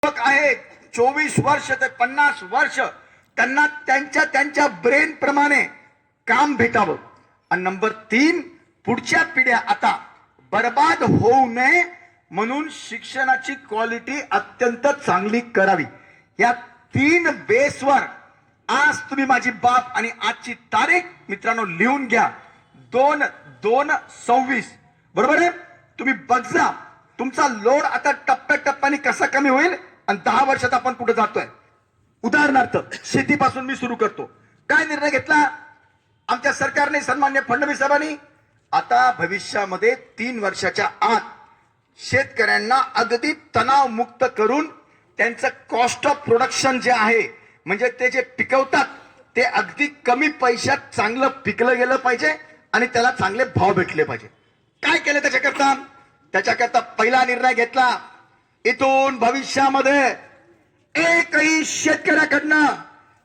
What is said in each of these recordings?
युवक आहेत 24 वर्ष ते 50 वर्ष त्यांना त्यांच्या त्यांच्या ब्रेन प्रमाणे काम भेटावं. आणि नंबर 3, पुढच्या पिढ्या आता बर्बाद होऊ नये म्हणून शिक्षणाची क्वालिटी अत्यंत चांगली करावी. या 3 बेसवर आज तुम्ही माझी बाप आणि आजची तारीख मित्रांनो लिहून घ्या. 2/2/26 बरोबर आहे. तुम्ही बघा तुमचा लोड आता टप्प्याटप्प्याने कसा कमी होईल आणि 10 वर्षात आपण कुठे जातोय. उदाहरणार्थ शेतीपासून मी सुरू करतो. काय निर्णय घेतला आमच्या सरकारने, सन्मान्य फडणवीस साहेबांनी? आता भविष्यामध्ये 3 वर्षाच्या आत शेतकऱ्यांना अगदी तणाव मुक्त करून त्यांचं कॉस्ट ऑफ प्रोडक्शन जे आहे, म्हणजे ते जे पिकवतात ते अगदी कमी पैशात चांगलं पिकलं गेलं पाहिजे आणि त्याला चांगले भाव भेटले पाहिजे. काय केलं त्याच्याकरता पहिला निर्णय घेतला, इथून भविष्यामध्ये एकही शेतकऱ्याकडनं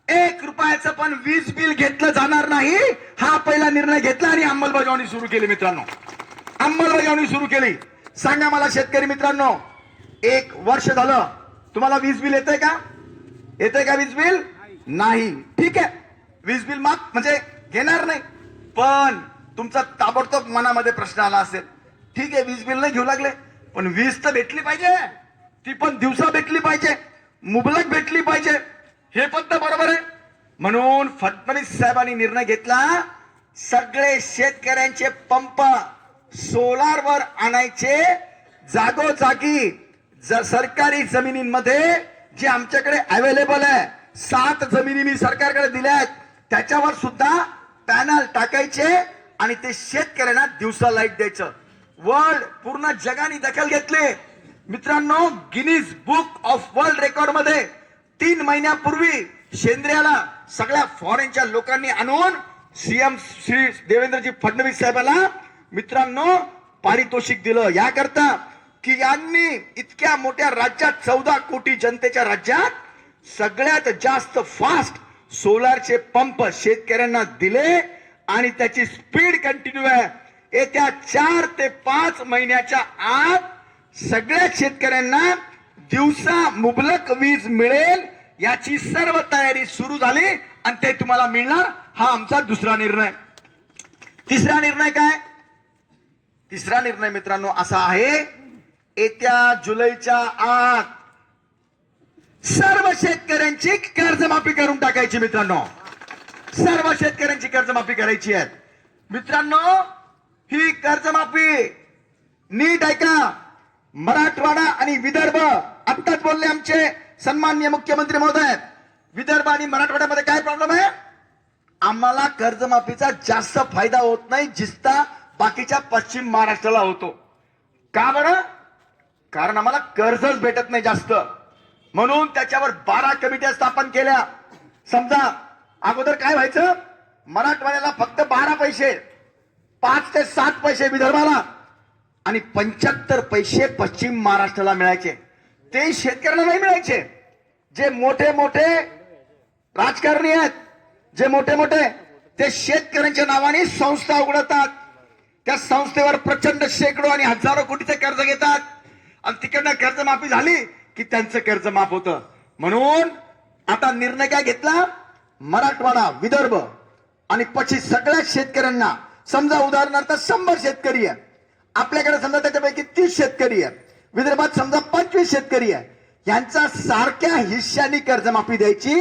1 रुपयाचं पण वीज बिल घेतलं जाणार नाही. हा पहिला निर्णय घेतला आणि अंमलबजावणी सुरू केली. मित्रांनो, अंमलबजावणी सुरू केली. सांगा मला शेतकरी मित्रांनो, 1 वर्ष झालं तुम्हाला वीज बिल येतंय का? येतंय का वीज बिल? नाही. ठीक आहे, वीज बिल माफ म्हणजे घेणार नाही. पण तुमचा ताबडतोब मनामध्ये प्रश्न आला असेल, ठीक आहे वीज बिल नाही घेऊ लागले, पण वीज तर भेटली पाहिजे, ती पण दिवसा भेटली पाहिजे, मुबलक भेटली पाहिजे, हे पण तर बरोबर आहे. म्हणून फडणवीस साहेबांनी निर्णय घेतला, सगळे शेतकऱ्यांचे पंप सोलारवर आणायचे. जागोजागी सरकारी जमिनींमध्ये जे आमच्याकडे अवेलेबल आहे, 7 जमिनी मी सरकारकडे दिल्या आहेत, त्याच्यावर सुद्धा पॅनल टाकायचे आणि ते शेतकऱ्यांना दिवसा लाईट द्यायचं. वर्ल्ड पूर्ण जगाने दखल घेतली मित्रांनो. Guinness book of world record मध्ये 3 महिन्यापूर्वी शेंद्र्याला सगळ्या फॉरेनच्या लोकांनी आणून सीएम श्री देवेंद्रजी फडणवीस साहेबांना मित्रांनो पारितोषिक दिलं. याकरता की यांनी इतक्या मोठ्या राज्यात, 14 कोटी जनतेच्या राज्यात सगळ्यात जास्त फास्ट सोलारचे पंप शेतकऱ्यांना दिले आणि त्याची स्पीड कंटिन्यू आहे. येत्या 4 ते 5 महिन्याच्या आत सगळ्या शेतकऱ्यांना दिवसा मुबलक वीज मिळेल याची सर्व तयारी सुरू झाली आणि ते तुम्हाला मिळणार. हा आमचा दुसरा निर्णय. तिसरा निर्णय काय? तिसरा निर्णय मित्रांनो असा आहे, येत्या जुलैच्या आत सर्व शेतकऱ्यांची कर्जमाफी करून टाकायची. मित्रांनो, सर्व शेतकऱ्यांची कर्जमाफी करायची आहे. मित्रांनो, ही कर्जमाफी नीट ऐका. मराठवाडा आणि विदर्भ, आत्ताच बोलले आमचे सन्माननीय मुख्यमंत्री महोदय, विदर्भ आणि मराठवाड्यामध्ये काय प्रॉब्लेम आहे? आम्हाला कर्जमाफीचा जास्त फायदा होत नाही जितका बाकीच्या पश्चिम महाराष्ट्राला होतो. का बरं? कारण आम्हाला कर्जच भेटत नाही जास्त. म्हणून त्याच्यावर 12 कमिट्या स्थापन केल्या. समजा अगोदर काय व्हायचं, मराठवाड्याला फक्त 12 पैसे, 5 ते 7 पैसे विदर्भाला आणि 75 पैसे पश्चिम महाराष्ट्राला मिळायचे. ते शेतकऱ्यांना नाही मिळायचे. जे मोठे मोठे राजकारणी आहेत, जे मोठे मोठे ते शेतकऱ्यांच्या नावाने संस्था उघडतात, त्या संस्थेवर प्रचंड शेकडो आणि हजारो कोटीचे कर्ज घेतात आणि तिकडनं कर्जमाफी झाली की त्यांचं कर्ज माफ होतं. म्हणून आता निर्णय काय घेतला, मराठवाडा, विदर्भ आणि पश्चिम सगळ्या शेतकऱ्यांना, समजा उदाहरणार्थ 100 शेतकरी आहे आपल्याकडे, समजा त्याच्यापैकी 30 शेतकरी आहे, विदर्भात समजा 25 शेतकरी आहे, यांचा सारख्या हिश्श्यानी कर्जमाफी द्यायची.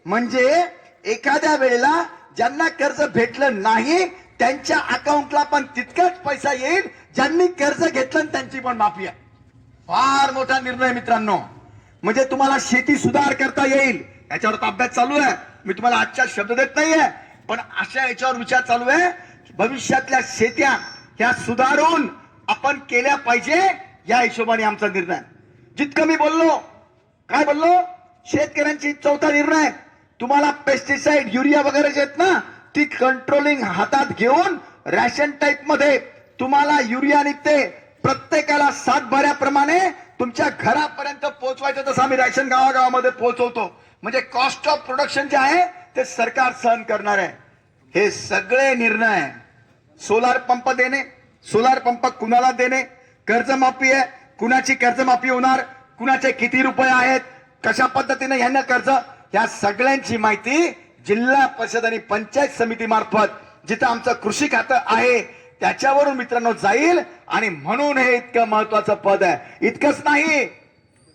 म्हणजे एखाद्या वेळेला ज्यांना कर्ज भेटलं नाही त्यांच्या अकाउंटला पण तितकाच पैसा येईल ज्यांनी कर्ज घेतलं त्यांची पण माफी आहे. फार मोठा निर्णय मित्रांनो. म्हणजे तुम्हाला शेती सुधार करता येईल याच्यावर अभ्यास चालू आहे. मी तुम्हाला आजच्या शब्द देत नाहीये, पण अशा याच्यावर विचार चालू आहे. भविष्यातल्या शेत्या ह्या सुधारून आपण केल्या पाहिजे, या हिशोबाने आमचा निर्णय. जितकं मी बोललो, काय बोललो, शेतकऱ्यांची चौथा निर्णय, तुम्हाला पेस्टिसाइड, युरिया वगैरे जे आहेत ना, ती कंट्रोलिंग हातात घेऊन रॅशन टाईप मध्ये तुम्हाला युरिया निघते. प्रत्येकाला 7 भऱ्याप्रमाणे तुमच्या घरापर्यंत पोहोचवायचं. तसं आम्ही रॅशन गावागावामध्ये पोहोचवतो. म्हणजे कॉस्ट ऑफ प्रोडक्शन जे आहे ते सरकार सहन करणार आहे. हे सगळे निर्णय, सोलार पंप देणे, सोलार पंप कुणाला देणे, कर्जमाफी आहे, कुणाची कर्जमाफी होणार, कुणाचे किती रुपये आहेत, कशा पद्धतीने ह्यांना कर्ज, या सगळ्यांची माहिती जिल्हा परिषद आणि पंचायत समिती मार्फत जिथं आमचं कृषी खातं आहे त्याच्यावरून मित्रांनो जाईल. आणि म्हणून हे इतकं महत्वाचं पद आहे. इतकंच नाही,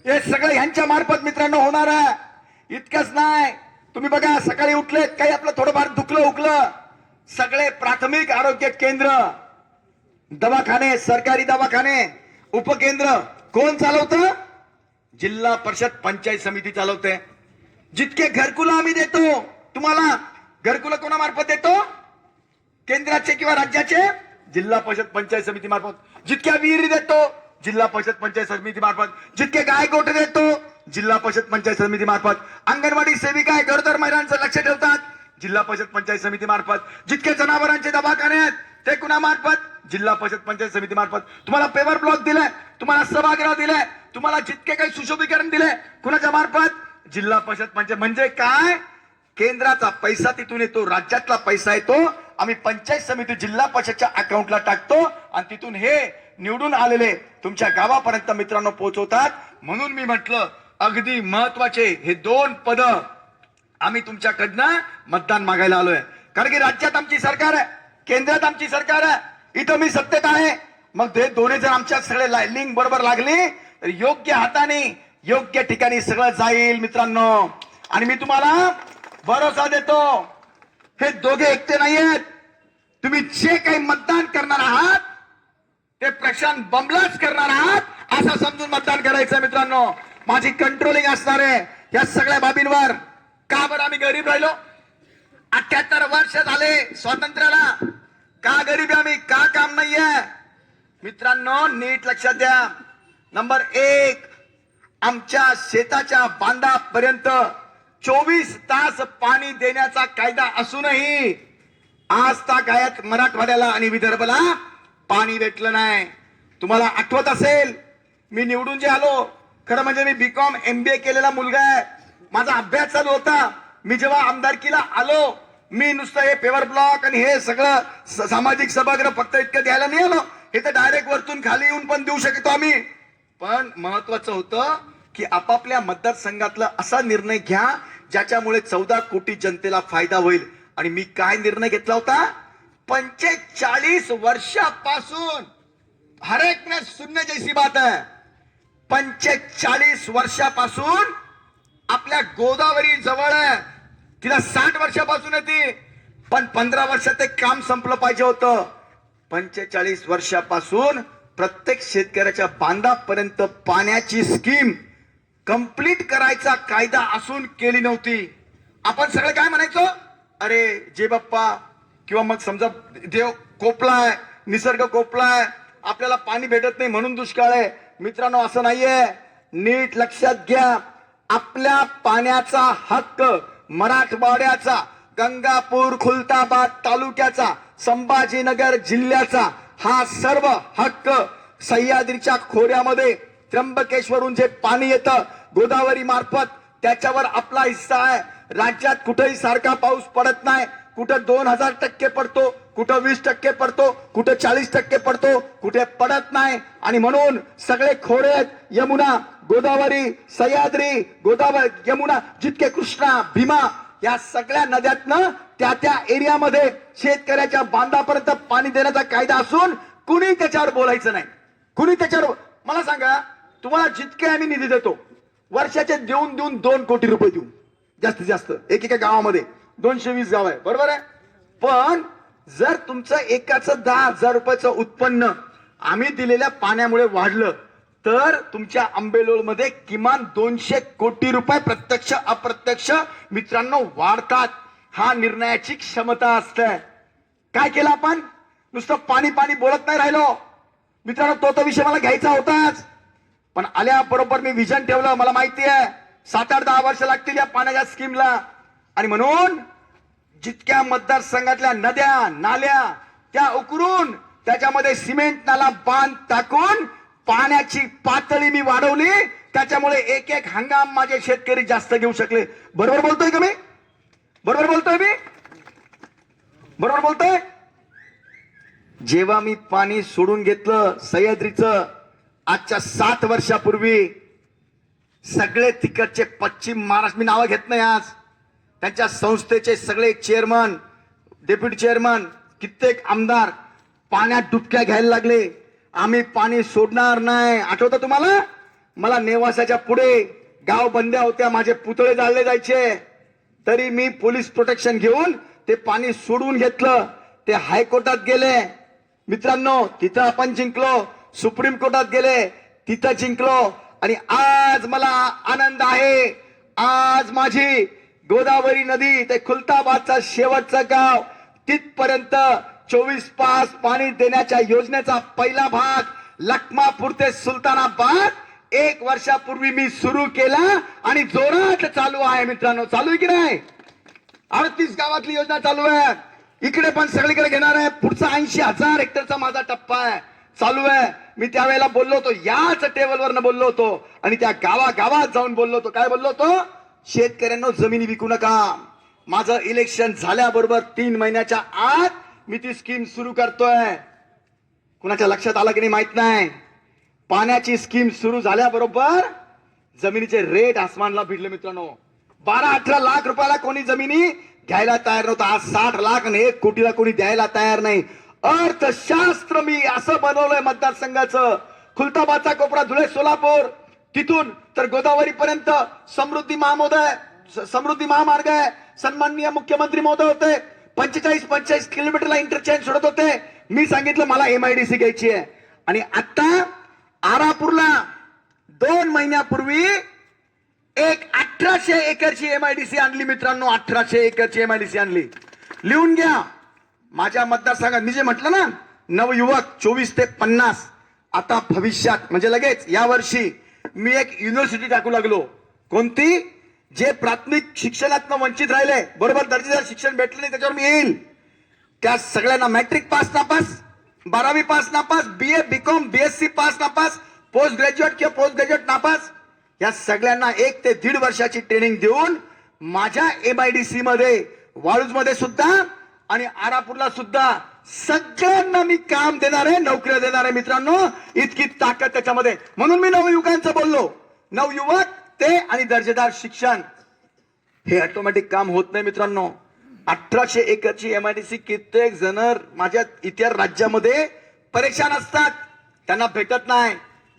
हे सगळं ह्यांच्या मार्फत मित्रांनो होणार आहे. इतकंच नाही, तुम्ही बघा सकाळी उठलेत, काही आपलं थोडंफार दुखलं उकलं, सगळे प्राथमिक आरोग्य केंद्र, दवाखाने, सरकारी दवाखाने, उपकेंद्र कोण चालवतं? जिल्हा परिषद पंचायत समिती चालवते. जितके घरकुल आम्ही देतो तुम्हाला, घरकुल कोणामार्फत देतो? केंद्राचे किंवा राज्याचे? जिल्हा परिषद पंचायत समिती मार्फत. जितक्या विहिरी देतो, जिल्हा परिषद पंचायत समिती मार्फत. जितके गाय गोठे देतो, जिल्हा परिषद पंचायत समिती मार्फत. अंगणवाडी सेविका गरोदर महिलांचं लक्ष ठेवतात, जिल्हा परिषद पंचायत समिती मार्फत. जितके जनावरांचे दवाखाने आहेत ते कुणामार्फत? जिल्हा परिषद पंचायत समिती मार्फत. तुम्हाला पेवर ब्लॉक दिलाय, तुम्हाला सभागृह दिलाय, तुम्हाला जितके काही सुशोभीकरण दिले कुणाच्या मार्फत? जिल्हा परिषद पंचायत. म्हणजे काय? केंद्राचा पैसा तिथून येतो, राज्यातला पैसा येतो, आम्ही पंचायत समिती जिल्हा परिषदच्या अकाउंटला टाकतो आणि तिथून हे निवडून आलेले तुमच्या गावापर्यंत मित्रांनो पोहोचवतात. म्हणून मी म्हटलं अगदी महत्वाचे हे 2 पद आम्ही तुमच्याकडनं मतदान मागायला आलोय. कारण की राज्यात आमची सरकार आहे, केंद्रात आमची सरकार आहे, इथं मी सत्तेत आहे. मग हे दोन्ही जर आमच्या सगळे लिंक बरोबर लागली तर योग्य हाताने योग्य ठिकाणी सगळं जाईल मित्रांनो. आणि मी तुम्हाला भरोसा देतो, हे दोघे एकटे नाहीयेत. तुम्ही जे काही मतदान करणार आहात ते प्रशांत बंबलाच करणार आहात असं समजून मतदान करायचं मित्रांनो. माझी कंट्रोलिंग असणार आहे या सगळ्या बाबींवर. का बरं आम्ही गरीब राहिलो? 78 वर्ष झाले स्वातंत्र्याला. का गरीब आम्ही? का काम नाहीये? मित्रांनो नीट लक्षात द्या. नंबर 1, आमच्या शेताच्या बांधापर्यंत 24 तास पाणी देण्याचा कायदा असूनही आज तागायत मराठवाड्याला आणि विदर्भाला पाणी भेटलं नाही. तुम्हाला आठवत असेल मी निवडून जे आलो, खरं म्हणजे मी बीकॉम MBA केलेला मुलगा आहे, माझा अभ्यास चालू होता. मी जेव्हा आमदारकीला आलो मी नुसतं हे पेवर ब्लॉक आणि हे सगळं सामाजिक सभागृह फक्त इतकं द्यायला नाही आलो, हे तर डायरेक्ट वरतून खाली येऊन पण देऊ शकतो आम्ही. पण महत्वाचं होतं की आपापल्या मतदारसंघातला असा निर्णय घ्या ज्याच्यामुळे 14 कोटी जनतेला फायदा होईल. आणि मी काय निर्णय घेतला होता? 45 वर्षापासून, हर एक ने सुनने जैसी बात है, 45 वर्षापासून आपल्या गोदावरी जवळ आहे, तिला 60 वर्षापासून येते, पण 15 वर्षात ते काम संपलं पाहिजे होतं. 45 वर्षापासून प्रत्येक शेतकऱ्याच्या बांधापर्यंत पाण्याची स्कीम कंप्लीट करायचा कायदा असून केली नव्हती. आपण सगळे काय म्हणायचो? अरे जे बाप्पा, किंवा मग समजा देव कोपलाय, निसर्ग कोपलाय, आपल्याला पाणी भेटत नाही म्हणून दुष्काळ आहे. मित्रांनो असं नाहीये, नीट लक्षात घ्या. आपल्या पाण्याचा हक्क मराठवाड्याचा, गंगापूर खुलताबाद तालुक्याचा, संभाजीनगर जिल्ह्याचा हा सर्व हक्क सह्याद्रीच्या खोऱ्यामध्ये त्र्यंबकेश्वरून जे पाणी येतं गोदावरी मार्फत त्याच्यावर आपला हिस्सा आहे. राज्यात कुठेही सारखा पाऊस पडत नाही, कुठं 2000% पडतो, कुठं 20% पडतो, कुठं 40% पडतो, कुठे पडत नाही. आणि म्हणून सगळे खोरे आहेत, यमुना, गोदावरी, सह्याद्री, गोदावरी, यमुना, जितके कृष्णा, भीमा, या सगळ्या नद्यातनं त्या एरियामध्ये शेतकऱ्याच्या बांधापर्यंत पाणी देण्याचा कायदा असून कुणी त्याच्यावर बोलायचं नाही. कुणी त्याच्यावर, मला सांगा, तुम्हाला जितके आम्ही निधी देतो वर्षाचे देऊन 2 कोटी रुपये देऊ जास्तीत जास्त, एकेका गावामध्ये 220 गाव आहे, बरोबर आहे. पण जर तुमचं एकाचं 10,000 रुपयाचं उत्पन्न आम्ही दिलेल्या पाण्यामुळे वाढलं तर तुमच्या आंबेलोळ मध्ये किमान 200 कोटी रुपये प्रत्यक्ष अप्रत्यक्ष मित्रांनो वाढतात. हा निर्णयाची क्षमता असते. काय केलं आपण? नुसतं पाणी पाणी बोलत नाही राहिलो मित्रांनो. तो विषय मला घ्यायचा होताच, पण आल्याबरोबर मी विजन ठेवलं. मला माहिती आहे 7-8-10 वर्ष लागतील या पाण्याच्या स्कीमला. आणि म्हणून जितक्या मतदारसंघातल्या नद्या नाल्या त्या उकरून त्याच्यामध्ये सिमेंट नाला बांध टाकून पाण्याची पातळी मी वाढवली. त्याच्यामुळे एक हंगाम माझे शेतकरी जास्त घेऊ शकले. बरोबर बोलतोय का मी? बरोबर बोलतोय मी? बरोबर बोलतोय? जेव्हा मी पाणी सोडून घेतलं सह्याद्रीचं आजच्या 7 वर्षापूर्वी, सगळे तिकडचे पश्चिम महाराष्ट्र, मी नावं घेत नाही आज, त्यांच्या संस्थेचे सगळे चेअरमन, डेप्युटी चेअरमन, कित्येक आमदार पाण्यात डुबक्या घ्यायला लागले. आम्ही पाणी सोडणार नाही. आठवतं तुम्हाला? मला नेवासाच्या पुढे गाव बंद्या होत्या, माझे पुतळे जाळले जायचे, तरी मी पोलीस प्रोटेक्शन घेऊन ते पाणी सोडून घेतलं. ते हायकोर्टात गेले मित्रांनो, तिथं आपण जिंकलो. सुप्रीम कोर्टात गेले, तिथं जिंकलो. आणि आज मला आनंद आहे, आज माझी गोदावरी नदी ते खुलताबादचा शेवटचं गाव तिथपर्यंत 24/5 पाणी देण्याच्या योजनेचा पहिला भाग लखमापूर ते सुलतानाबाद 1 वर्षापूर्वी मी सुरू केला आणि जोरात चालू आहे. मित्रांनो, चालू आहे की नाही? 38 गावातली योजना चालू आहे. इकडे पण सगळीकडे घेणार आहे. पुढचा 80,000 हेक्टरचा माझा टप्पा आहे, चालू आहे. मी त्यावेळेला बोललो होतो, याच टेबलवर बोललो होतो आणि त्या गावागावात जाऊन बोललो होतो. काय बोललो होतो? शेतकऱ्यांना जमिनी विकू नका. माझं इलेक्शन झाल्याबरोबर 3 महिन्याच्या आत मी ती स्कीम सुरू करतोय. कुणाच्या लक्षात आलं की नाही माहित नाही. पाण्याची स्कीम सुरू झाल्याबरोबर जमिनीचे रेट आसमानला भिडले मित्रांनो. 12-18 लाख रुपयाला कोणी जमिनी घ्यायला तयार नव्हता. आज 60 लाख आणि 1 कोटीला कोणी द्यायला तयार नाही. अर्थशास्त्र मी असं बनवलंय मतदारसंघाचं. खुलताबादचा कोपरा, धुळे, सोलापूर, तिथून तर गोदावरी पर्यंत समृद्धी महामार्ग आहे. सन्माननीय मुख्यमंत्री महोदय होते, 45 किलोमीटरला इंटरचेंज सोडत होते. मी सांगितलं मला MIDC घ्यायची आहे. आणि आता आरापूरला 2 महिन्यापूर्वी एक 1800 एकरची MIDC आणली मित्रांनो. 1800 एकरची MIDC आणली. लिहून घ्या. माझ्या मतदारसंघात मी जे म्हटलं ना, नवयुवक 24 ते 50, आता भविष्यात म्हणजे लगेच या वर्षी मी एक युनिव्हर्सिटी टाकू लागलो. कोणती? जे प्राथमिक शिक्षणातनं वंचित राहिले, बरोबर दर्जेदार शिक्षण भेटलं नाही, त्याच्यावर मी येईल. त्या सगळ्यांना मॅट्रिक पास नापास, 12वी पास नापास, BA BCom BSc पास नापास, पोस्ट ग्रॅज्युएट किंवा पोस्ट ग्रॅज्युएट नापास, या सगळ्यांना 1 ते 1.5 वर्षाची ट्रेनिंग देऊन माझ्या MIDC मध्ये, वाळूज मध्ये सुद्धा आणि आरापूरला सुद्धा सगळ्यांना मी काम देणार आहे, नोकऱ्या देणार आहे मित्रांनो. इतकी ताकद त्याच्यामध्ये. म्हणून मी नवयुवकांचं बोललो. नवयुवक ते आणि दर्जेदार शिक्षण हे ऑटोमॅटिक काम होत नाही मित्रांनो. 1800 एकरची MIDC कित्येक जण माझ्या इतर राज्यामध्ये परेशान असतात, त्यांना भेटत नाही.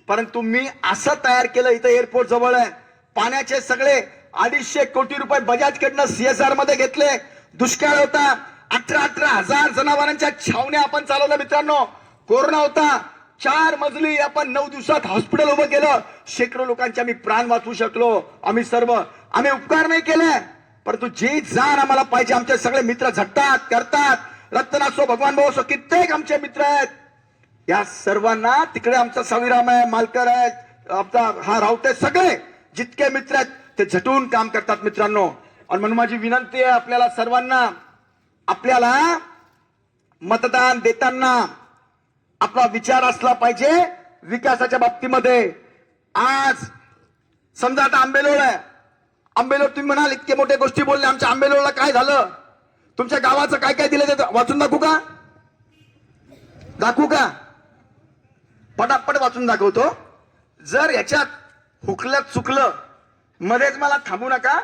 परंतु मी असं तयार केलं. इथं एअरपोर्ट जवळ आहे. पाण्याचे सगळे 250 कोटी रुपये बजाज कडनं CSR मध्ये घेतले. दुष्काळ होता, 18,000 जनावरांच्या छावण्या आपण चालवल्या मित्रांनो. कोरोना होता, 4 मजली आपण 9 दिवसात हॉस्पिटल उभं केलं. शेकडो लोकांचे आम्ही प्राण वाचवू शकलो. आम्ही उपकार नाही केले, परंतु जी जाण आम्हाला पाहिजे. आमचे सगळे मित्र झटतात, करतात. रत्न असो, भगवान भाऊ असो, कित्येक आमचे मित्र आहेत. या सर्वांना तिकडे आमचा सावीराम आहे, मालकर आहेत, आपला हा रावते, सगळे जितके मित्र आहेत ते झटून काम करतात मित्रांनो. आणि म्हणून माझी विनंती आहे आपल्याला सर्वांना, आपल्याला मतदान देताना आपला विचार असला पाहिजे विकासाच्या बाबतीमध्ये. आज समजा आता आंबेलोळ आहे. आंबेलोळ तुम्ही म्हणाल इतके मोठे गोष्टी बोलले, आमच्या आंबेलोळला काय झालं? तुमच्या गावाचं काय काय दिलं ते वाचून दाखवू का? पटापट वाचून दाखवतो. जर याच्यात हुकलं चुकलं मध्येच मला थांबू नका,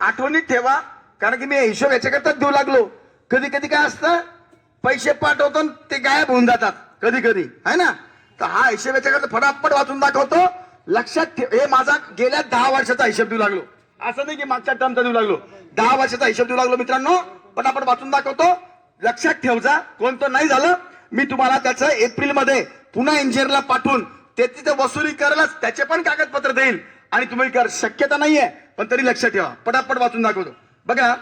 आठवणीत ठेवा. कारण की मी हिशोब याच्याकरताच देऊ लागलो. कधी कधी काय असतं, पैसे पाठवतो ते गायब होऊन जातात कधी कधी, है ना. तर हा हिशोब याच्याकरता फटाफट वाचून दाखवतो. लक्षात ठेव, हे माझा गेल्या 10 वर्षाचा हिशोब देऊ लागलो. असं नाही की मागच्या टर्मचा देऊ लागलो, 10 वर्षाचा हिशोब देऊ लागलो मित्रांनो. पटापट वाचून दाखवतो. लक्षात ठेवजा. कोणतं नाही झालं मी तुम्हाला त्याचं एप्रिलमध्ये पुन्हा इंजिनियरला पाठवून ते तिथे वसुली करायलाच त्याचे पण कागदपत्र देईल आणि तुम्ही कर. शक्यता नाहीये पण तरी लक्षात ठेवा. पटापट वाचून दाखवतो. बघा,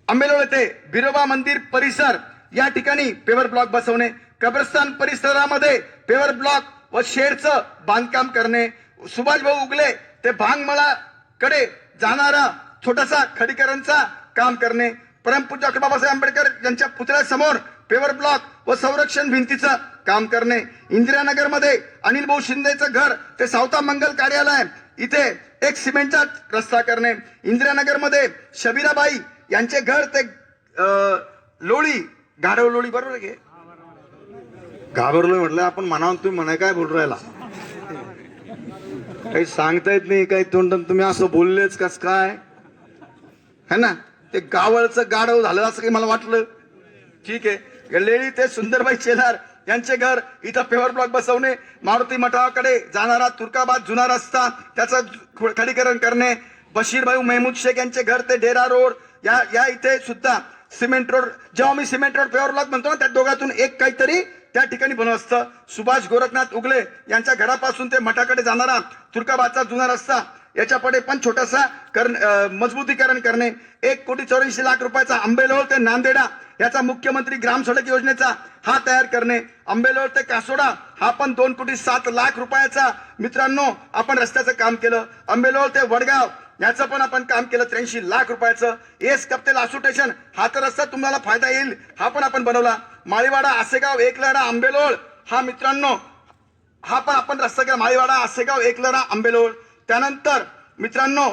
आंबेलोळ येथे बिरोबा मंदिर परिसर या ठिकाणी पेवर ब्लॉक बसवणे, कब्रस्तान परिसरामध्ये पेवर ब्लॉक व शेडचं बांधकाम करणे, सुभाष भाऊ उगले ते भांगमळा कडे जाणारा छोटासा खडीकरांचा काम करणे, परमपूज्य डॉक्टर बाबासाहेब आंबेडकर यांच्या पुतळ्यासमोर पेवर ब्लॉक व संरक्षण भिंतीचं काम करणे, इंदिरानगर मध्ये अनिल भाऊ शिंदेचं घर ते सावता मंगल कार्यालय इथे एक सिमेंटचा रस्ता करणे, इंदिरानगर मध्ये शबीराबाई यांचे घर ते लोळी गाढव लोळी, बरोबर आहे? घाबरलो म्हटलं आपण म्हणावून, तुम्ही म्हणाय काय बोल राहिला. काही सांगता येत नाही काही तोंडात तुम्ही असं बोललेच कस काय है ना. ते गावळचं गाढव झालं असं काही मला वाटलं. ठीक आहे. लेडी ते सुंदरबाई शेलार यांचे घर इथं पेवर ब्लॉक बसवणे, मारुती मठाकडे जाणारा तुर्काबाद जुना रस्ता त्याचं खडीकरण करणे, बशीरभाई महमूद शेख यांचे घर ते डेरा रोड या इथे सुद्धा सिमेंट रोड. जेव्हा मी सिमेंट रोड पेवर ब्लॉक म्हणतो ना त्या दोघातून एक काहीतरी त्या ठिकाणी बनवत असतं. सुभाष गोरखनाथ उगले यांच्या घरापासून ते मठाकडे जाणारा तुर्काबादचा जुना रस्ता याच्यापुढे पण छोटासा मजबूतीकरण करणे. 1,84,00,000 रुपयाचा आंबेलोळ ते नांदेडा याचा मुख्यमंत्री ग्राम सडक योजनेचा हा तयार करणे. आंबेलोळ ते कासोडा हा पण 2,07,00,000 रुपयाचा मित्रांनो आपण रस्त्याचं काम केलं. आंबेलोळ ते वडगाव याचं पण आपण काम केलं 83,00,000 रुपयाचं. एस कप्ते लासू स्टेशन हा तर रस्ता तुम्हाला फायदा येईल हा पण आपण बनवला. माळीवाडा आसेगाव एकलहरा आंबेलोळ हा मित्रांनो हा पण आपण रस्ता केला. माळीवाडा आसेगाव एकलहरा आंबेलोळ. त्यानंतर मित्रांनो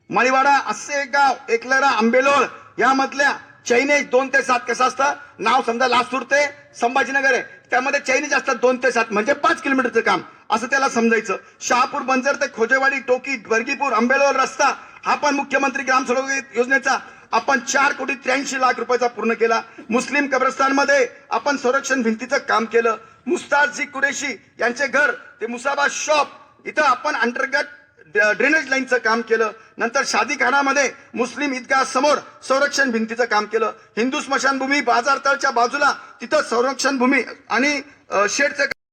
माळीवाडा आसेगाव एकलहरा आंबेलोळ यामधल्या चैनेज 2 ते 7 कसं असतं नाव समजा लासूर ते संभाजीनगर आहे त्यामध्ये चैनेज असतात 2 ते 7 म्हणजे 5 किलोमीटरचं काम असं त्याला समजायचं. शहापूर बंजर ते खोजेवाडी टोकी वर्गीपूर आंबेलोळ रस्ता हा पण मुख्यमंत्री ग्राम सडक योजनेचा आपण 4,83,00,000 रुपयाचा पूर्ण केला. मुस्लिम कब्रस्तानमध्ये आपण संरक्षण भिंतीचं काम केलं. मुस्ताजी कुरेशी यांचे घर ते मुसाबा शॉप इथं आपण अंतर्गत ड्रेनेज लाईनचं काम केलं. नंतर शादीखानामध्ये मुस्लिम ईदगाह समोर संरक्षण भिंतीचं काम केलं. हिंदू स्मशानभूमी बाजारतळच्या बाजूला तिथं संरक्षण भूमी आणि शेडचं